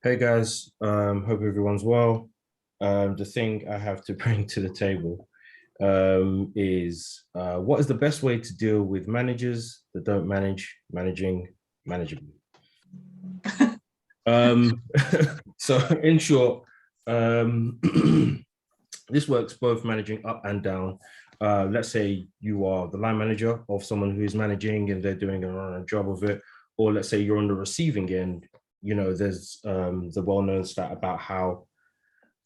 Hey guys, hope everyone's well. The thing I have to bring to the table is what is the best way to deal with managers that don't managing manageably? Um, so, in short, um, this works both managing up and down. Let's say you are the line manager of someone who is managing and they're doing a job of it, or let's say you're on the receiving end. There's the well-known stat about how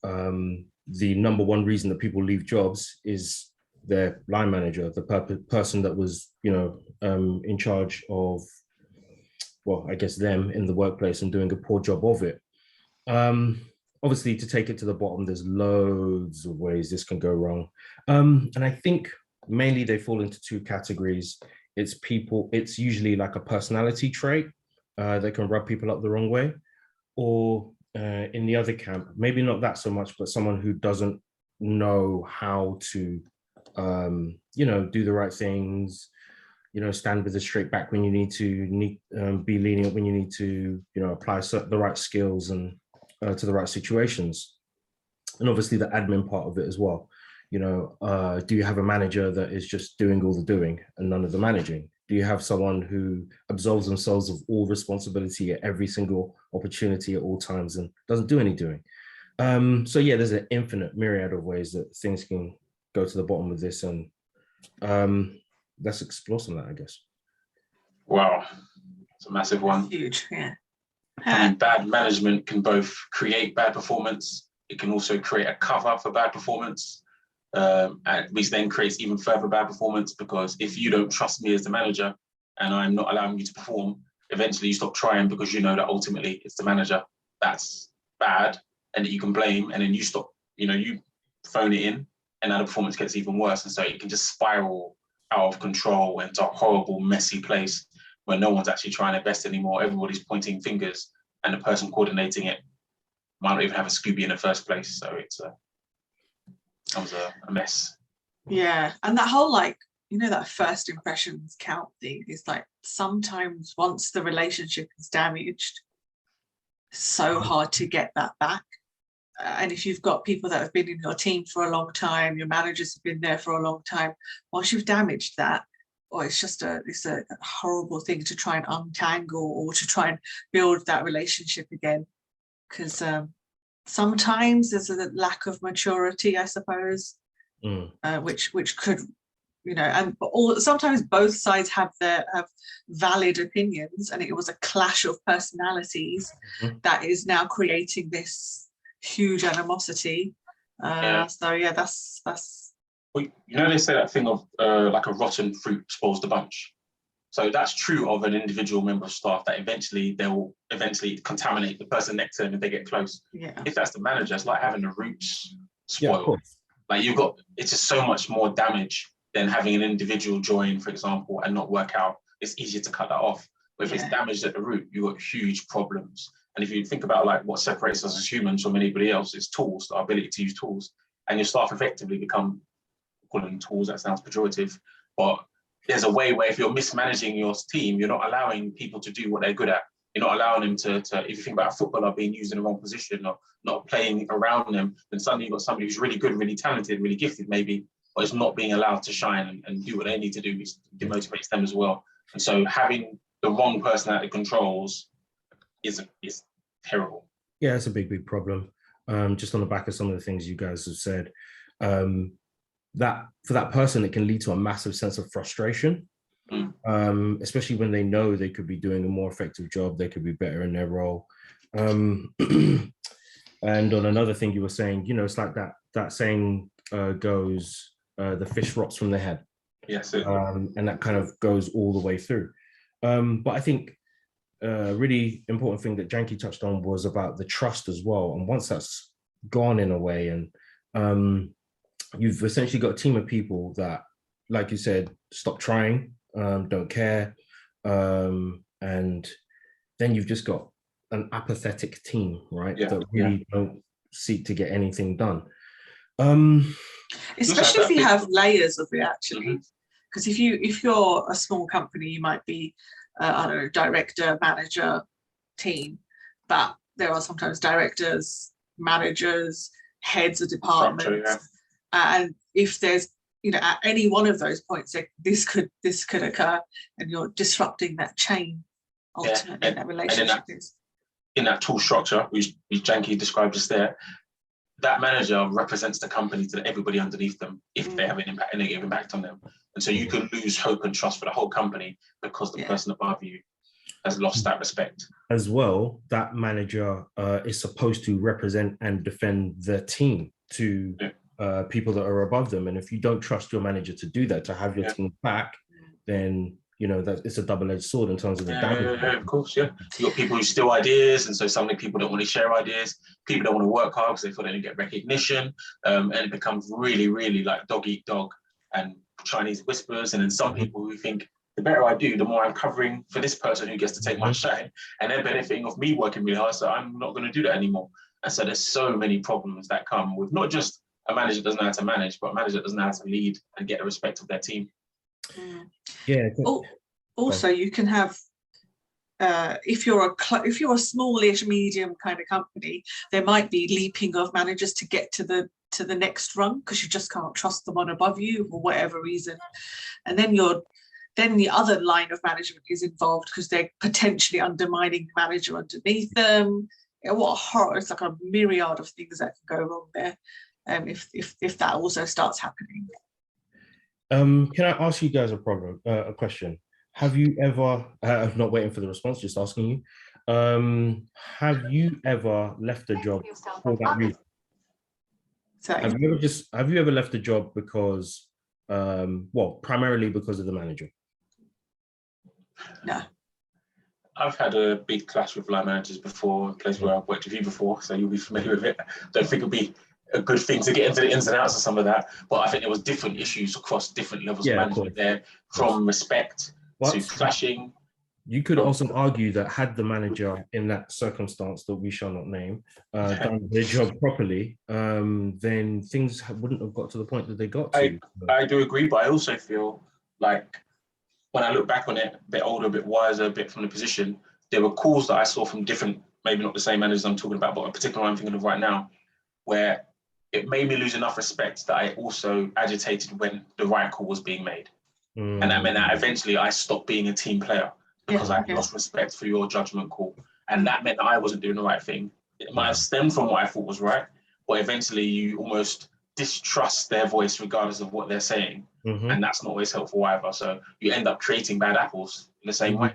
the number one reason that people leave jobs is their line manager, the person that was, in charge of, well, I guess them in the workplace and doing a poor job of it. Um, Obviously, to take it to the bottom, there's loads of ways this can go wrong. And I think mainly they fall into two categories. It's usually like a personality trait that can rub people up the wrong way, or in the other camp, maybe not that so much, but someone who doesn't know how to, do the right things, stand with a straight back when you be lenient when you need to, apply the right skills and to the right situations. And obviously the admin part of it as well. Do you have a manager that is just doing all the doing and none of the managing? Do you have someone who absolves themselves of all responsibility at every single opportunity at all times and doesn't do any doing? So yeah, there's an infinite myriad of ways that things can go to the bottom of this, and let's explore some of that, I guess. Wow, it's a massive one. Huge, yeah. I mean, bad management can both create bad performance. It can also create a cover for bad performance, which then creates even further bad performance, because if you don't trust me as the manager and I'm not allowing you to perform, eventually you stop trying because you know that ultimately it's the manager that's bad and that you can blame, and then you stop, you phone it in, and now the performance gets even worse. And so it can just spiral out of control into a horrible, messy place where no one's actually trying their best anymore. Everybody's pointing fingers, and the person coordinating it might not even have a Scooby in the first place. So that was a mess. Yeah, and that whole that first impressions count thing is like sometimes once the relationship is damaged, it's so hard to get that back. And if you've got people that have been in your team for a long time, your managers have been there for a long time, once you've damaged that, it's a horrible thing to try and untangle or to try and build that relationship again. Because sometimes there's a lack of maturity, I suppose, which could, sometimes both sides have valid opinions, and it was a clash of personalities that is now creating this huge animosity. So yeah, that's well, they say that thing of like a rotten fruit spoils the bunch. So that's true of an individual member of staff, that they'll eventually contaminate the person next to them if they get close. Yeah. If that's the manager, it's like having the roots spoiled. Like it's just so much more damage than having an individual join, for example, and not work out. It's easier to cut that off. But if it's damaged at the root, you've got huge problems. And if you think about like what separates us as humans from anybody else, it's tools, our ability to use tools. And your staff effectively become, calling them tools, that sounds pejorative, but there's a way where if you're mismanaging your team, you're not allowing people to do what they're good at. You're not allowing them to if you think about a footballer being used in the wrong position or not playing around them, then suddenly you've got somebody who's really good, really talented, really gifted maybe, but is not being allowed to shine and do what they need to do, which demotivates them as well. And so having the wrong person at the controls is terrible. Yeah, it's a big problem. Just on the back of some of the things you guys have said, that for that person, it can lead to a massive sense of frustration, especially when they know they could be doing a more effective job, they could be better in their role. And on another thing you were saying, it's like that saying goes, the fish rots from the head. Yes. And that kind of goes all the way through. But I think a really important thing that Jankee touched on was about the trust as well. And once that's gone in a way, and you've essentially got a team of people that, like you said, stop trying, don't care. And then you've just got an apathetic team, right? Yeah, that really don't seek to get anything done. Especially if you have layers of it, actually. Because if you're a small company, you might be, I don't know, director, manager, team, but there are sometimes directors, managers, heads of departments, Structure, and if there's, you know, at any one of those points, like, this could occur, and you're disrupting that chain. Ultimately, that relationship is in that tool structure, which Jankee described just there. That manager represents the company to everybody underneath them if they have an impact, a negative impact on them. And so you can lose hope and trust for the whole company because the person above you has lost that respect. As well, that manager is supposed to represent and defend the team to people that are above them. And if you don't trust your manager to do that, to have your team back, then you know that it's a double-edged sword in terms of the damage. Yeah, of course, yeah. You got people who steal ideas, and so suddenly people don't want to share ideas. People don't want to work hard because they feel they don't get recognition, and it becomes really, really like dog eat dog and Chinese whispers. And then some people who think the better I do, the more I'm covering for this person who gets to take my shine, and they're benefiting off me working really hard. So I'm not going to do that anymore. And so there's so many problems that come with not just a manager that doesn't know how to manage, but a manager that doesn't know how to lead and get the respect of their team. Yeah. Also, you can have if you're a smallish, medium kind of company, there might be leaping of managers to get to the next rung because you just can't trust the one above you for whatever reason, and then the other line of management is involved because they're potentially undermining the manager underneath them. What a horror! It's like a myriad of things that can go wrong there. If that also starts happening. Can I ask you guys a question? Have you ever, I'm not waiting for the response, just asking you, have you ever left a job for that reason? Have you ever left a job because, primarily because of the manager? No. I've had a big clash with line managers before, a place where I've worked with you before, so you'll be familiar with it. Don't think it'll be a good thing to get into the ins and outs of some of that, but I think there was different issues across different levels of management there, from respect to clashing. You could also argue that had the manager in that circumstance that we shall not name done their job properly, then things wouldn't have got to the point that they got to. I do agree, but I also feel like when I look back on it, a bit older, a bit wiser, a bit from the position, there were calls that I saw from different, maybe not the same managers I'm talking about, but a particular one I'm thinking of right now, where it made me lose enough respect that I also agitated when the right call was being made. And that meant that eventually I stopped being a team player because I lost respect for your judgment call. And that meant that I wasn't doing the right thing. It might have stemmed from what I thought was right, but eventually you almost distrust their voice regardless of what they're saying. And that's not always helpful either. So you end up creating bad apples in the same way.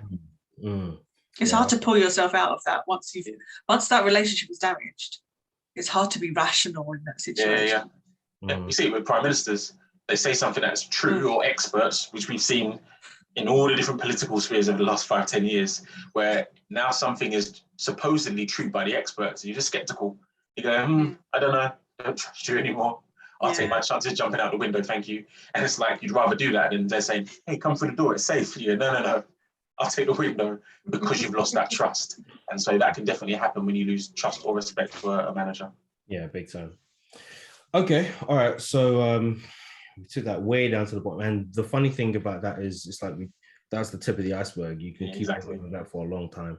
It's hard to pull yourself out of that once that relationship is damaged. It's hard to be rational in that situation. You see it with prime ministers. They say something that's true, or experts, which we've seen in all the different political spheres over the last 5-10 years, where now something is supposedly true by the experts, and you're just skeptical. You go, I don't know, I don't trust you anymore. I'll take my chances jumping out the window, thank you. And it's like, you'd rather do that than they're saying, hey, come through the door, it's safe. No, I'll take the window because you've lost that trust. And so that can definitely happen when you lose trust or respect for a manager. Yeah, big time. Okay, all right. So we took that way down to the bottom. And the funny thing about that is it's like that's the tip of the iceberg. You can keep doing that for a long time.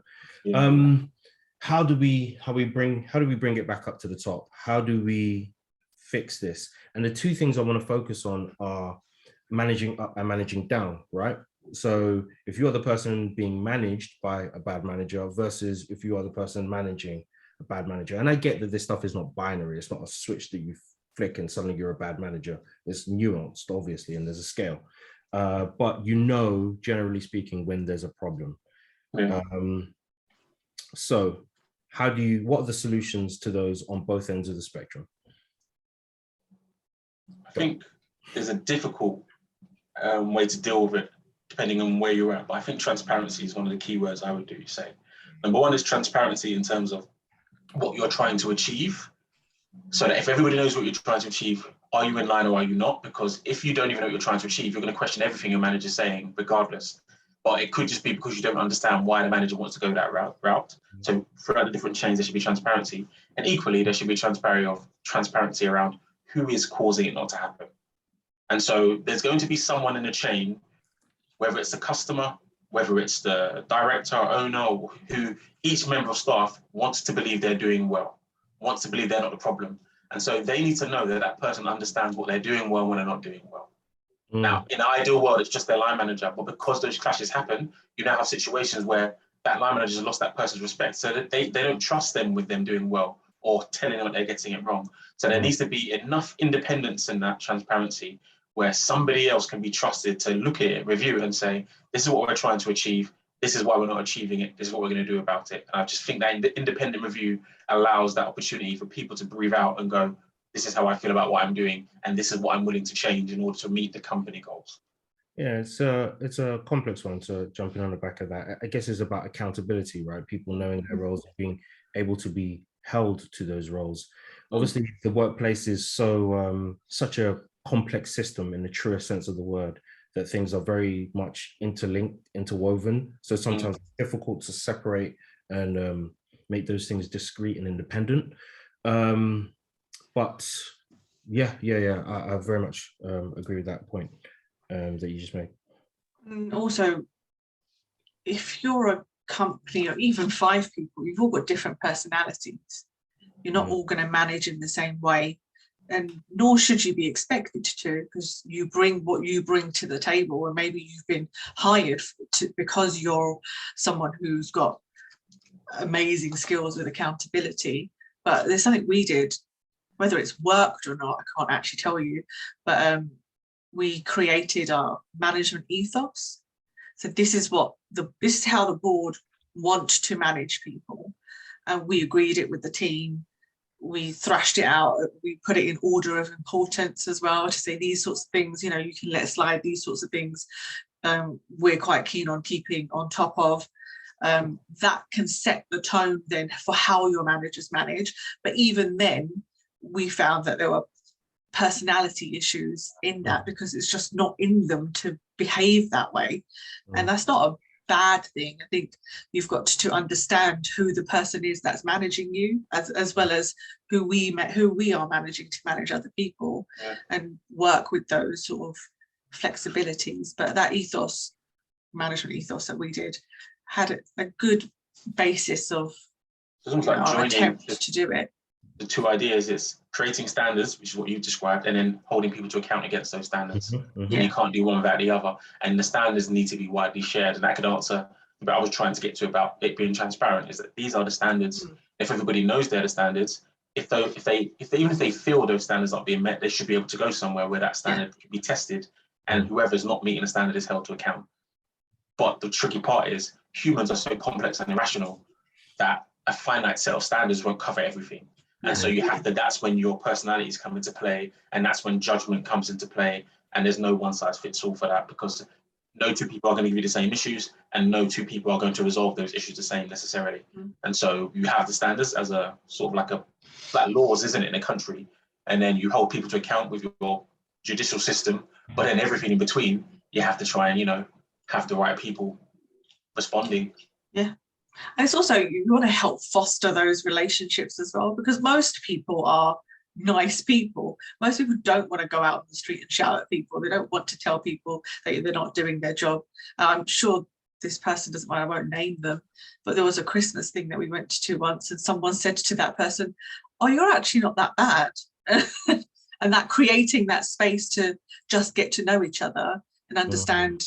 How do we bring it back up to the top? How do we fix this? And the two things I want to focus on are managing up and managing down, right? So if you're the person being managed by a bad manager versus if you are the person managing a bad manager. And I get that this stuff is not binary. It's not a switch that you flick and suddenly you're a bad manager. It's nuanced, obviously, and there's a scale. But generally speaking, when there's a problem. So what are the solutions to those on both ends of the spectrum? I think there's a difficult way to deal with it, depending on where you're at. But I think transparency is one of the key words I would say. Number one is transparency in terms of what you're trying to achieve. So that if everybody knows what you're trying to achieve, are you in line or are you not? Because if you don't even know what you're trying to achieve, you're going to question everything your manager's saying, regardless. But it could just be because you don't understand why the manager wants to go that route. So throughout the different chains, there should be transparency. And equally, there should be transparency around who is causing it not to happen. And so there's going to be someone in the chain, whether it's the customer, whether it's the director, owner, or who, each member of staff wants to believe they're doing well, wants to believe they're not the problem. And so they need to know that that person understands what they're doing well when they're not doing well. Now, in an ideal world, it's just their line manager, but because those clashes happen, you now have situations where that line manager has lost that person's respect, so that they don't trust them with them doing well or telling them that they're getting it wrong. So there needs to be enough independence in that transparency where somebody else can be trusted to look at it, review it, and say, this is what we're trying to achieve. This is why we're not achieving it. This is what we're going to do about it. And I just think that independent review allows that opportunity for people to breathe out and go, this is how I feel about what I'm doing, and this is what I'm willing to change in order to meet the company goals. Yeah, it's a complex one. So jumping on the back of that, I guess it's about accountability, right? People knowing their roles and being able to be held to those roles. Obviously, the workplace is so such a complex system in the truest sense of the word, that things are very much interlinked, interwoven. So sometimes it's difficult to separate and make those things discrete and independent. But yeah, I very much agree with that point that you just made. And also, if you're a company or even 5 people, you've all got different personalities. You're not all going to manage in the same way, and nor should you be expected to, because you bring what you bring to the table, and maybe you've been hired because you're someone who's got amazing skills with accountability. But there's something we did, whether it's worked or not, I can't actually tell you, but we created our management ethos. So this is how the board want to manage people, and we agreed it with the team. We thrashed it out. We put it in order of importance as well, to say these sorts of things, you can let slide, these sorts of things we're quite keen on keeping on top of. That can set the tone then for how your managers manage. But even then, we found that there were personality issues in that, because it's just not in them to behave that way. And that's not a bad thing. I think you've got to understand who the person is that's managing you, as well as who we are managing to manage other people, and work with those sort of flexibilities. But that management ethos that we did, had a good basis of our attempt to do it. The 2 ideas is creating standards, which is what you've described, and then holding people to account against those standards. And you can't do one without the other. And the standards need to be widely shared. And that could answer, but I was trying to get to about it being transparent, is that these are the standards. If everybody knows they're the standards, even if they feel those standards aren't being met, they should be able to go somewhere where that standard can be tested, and whoever's not meeting the standard is held to account. But the tricky part is humans are so complex and irrational that a finite set of standards won't cover everything. And so that's when your personalities come into play, and that's when judgment comes into play. And there's no one size fits all for that, because no 2 people are going to give you the same issues, and no 2 people are going to resolve those issues the same necessarily. And so you have the standards as a sort of like laws, isn't it, in a country? And then you hold people to account with your judicial system, but then everything in between, you have to try and, have the right people responding. Yeah. And it's also, you want to help foster those relationships as well, because most people are nice people. Most people don't want to go out on the street and shout at people. They don't want to tell people that they're not doing their job. I'm sure this person doesn't mind, I won't name them, but there was a Christmas thing that we went to once, and someone said to that person, oh, you're actually not that bad. And that creating that space to just get to know each other and understand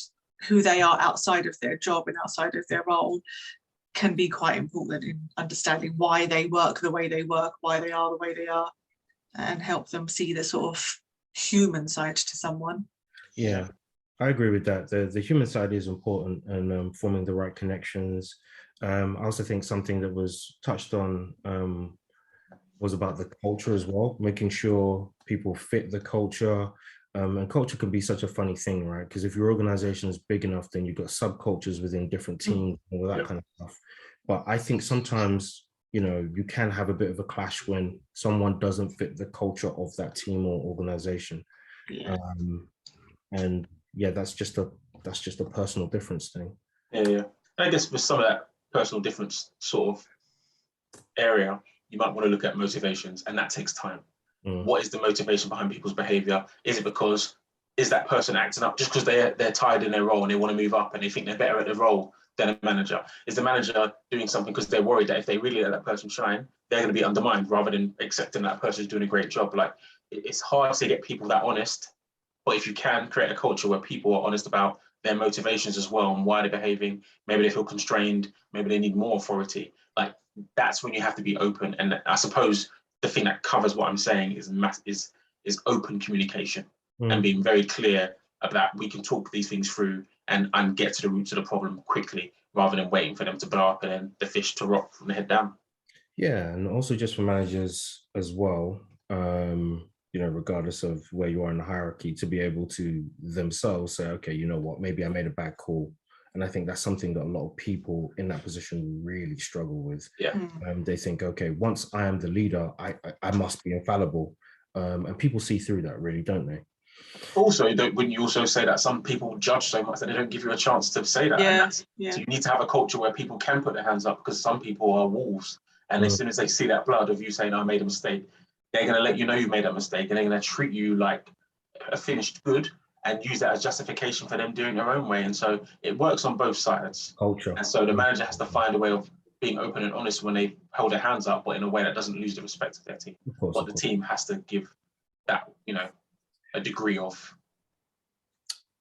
who they are outside of their job and outside of their role can be quite important in understanding why they work the way they work, why they are the way they are, and help them see the sort of human side to someone. Yeah, I agree with that. The human side is important, and forming the right connections. I also think something that was touched on was about the culture as well, making sure people fit the culture. And culture can be such a funny thing, right? Because if your organization is big enough, then you've got subcultures within different teams and all that kind of stuff. But I think sometimes, you can have a bit of a clash when someone doesn't fit the culture of that team or organization. And that's just a personal difference thing. Yeah. I guess with some of that personal difference sort of area, you might want to look at motivations, and that takes time. What is the motivation behind people's behavior? Is it because is that person acting up just because they're tired in their role and they want to move up and they think they're better at the role than a manager? Is the manager doing something because they're worried that if they really let that person shine, they're going to be undermined rather than accepting that person's doing a great job? Like, it's hard to get people that honest, but if you can create a culture where people are honest about their motivations as well and why they're behaving, maybe they feel constrained, maybe they need more authority, like that's when you have to be open. And I suppose the thing that covers what I'm saying is open communication and being very clear about we can talk these things through and get to the roots of the problem quickly rather than waiting for them to blow up and then the fish to rot from the head down. Yeah, and also just for managers as well, you know, regardless of where you are in the hierarchy, to be able to themselves say, okay, you know what, maybe I made a bad call. And I think that's something that a lot of people in that position really struggle with. Yeah. They think, okay, once I am the leader, I must be infallible. And people see through that, really, don't they? Also, wouldn't you also say that some people judge so much that they don't give you a chance to say that? Yeah, So you need to have a culture where people can put their hands up, because some people are wolves. And as soon as they see that blood of you saying, I made a mistake, they're going to let you know you made that mistake, and they're going to treat you like a finished good and use that as justification for them doing their own way. And so it works on both sides. Culture. And so the manager has to find a way of being open and honest when they hold their hands up, but in a way that doesn't lose the respect of their team. But the team has to give that, you know, a degree of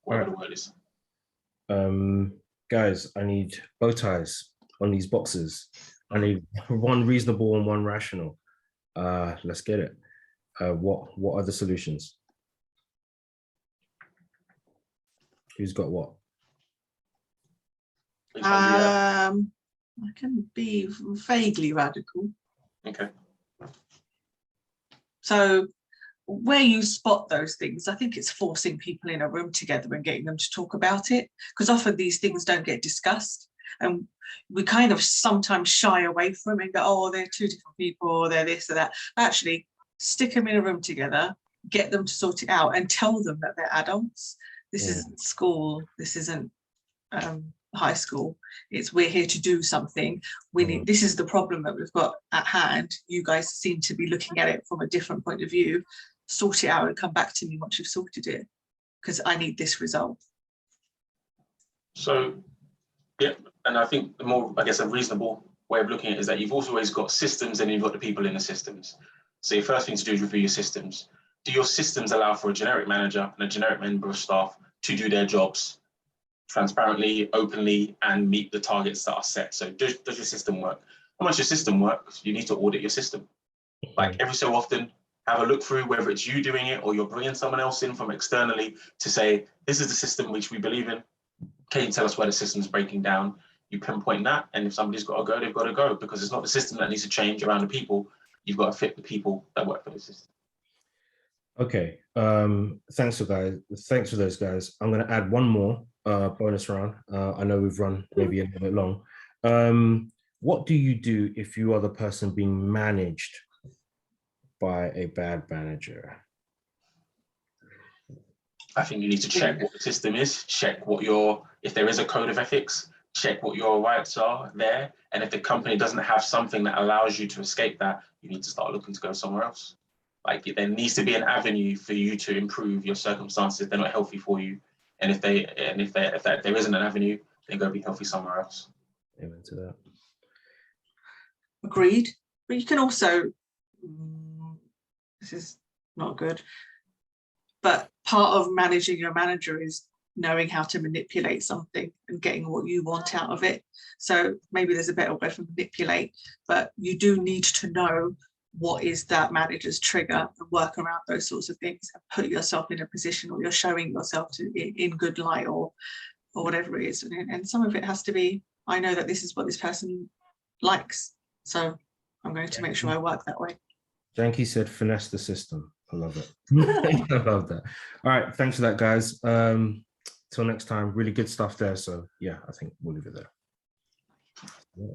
whatever the word is. Guys, I need bow ties on these boxes. I need one reasonable and one rational. Let's get it. What are the solutions? Who's got what? I can be vaguely radical. Okay. So where you spot those things, I think it's forcing people in a room together and getting them to talk about it, because often these things don't get discussed. And we kind of sometimes shy away from it and go, oh, they're two different people, or they're this or that. Actually, stick them in a room together, get them to sort it out and tell them that they're adults. This isn't school. This isn't high school. We're here to do something. We need, this is the problem that we've got at hand. You guys seem to be looking at it from a different point of view. Sort it out and come back to me once you've sorted it, because I need this result. So, yeah, and I think the more, I guess, a reasonable way of looking at it is that you've also always got systems and you've got the people in the systems. So your first thing to do is review your systems. Do your systems allow for a generic manager and a generic member of staff to do their jobs transparently, openly, and meet the targets that are set? So does your system work? And once your system works, you need to audit your system. Like every so often, have a look through whether it's you doing it or you're bringing someone else in from externally to say, this is the system which we believe in. Can you tell us where the system's breaking down? You pinpoint that, and if somebody's got to go, they've got to go, because it's not the system that needs to change around the people. You've got to fit the people that work for the system. Okay, thanks for those guys. I'm going to add one more bonus round. I know we've run maybe a little bit long. What do you do if you are the person being managed by a bad manager? I think you need to check what the system is, check if there is a code of ethics, check what your rights are there. And if the company doesn't have something that allows you to escape that, you need to start looking to go somewhere else. Like, there needs to be an avenue for you to improve your circumstances. They're not healthy for you. And if there isn't an avenue, then go be healthy somewhere else. Amen to that. Agreed. But you can also, this is not good, but part of managing your manager is knowing how to manipulate something and getting what you want out of it. So maybe there's a better word for manipulate, but you do need to know what is that manager's trigger and work around those sorts of things and put yourself in a position where you're showing yourself in good light or whatever it is. And some of it has to be, I know that this is what this person likes, so I'm going to make sure I work that way. Jankee said, finesse the system. I love it. I love that. All right, thanks for that, guys. Till next time, really good stuff there. So yeah, I think we'll leave it there. Yeah.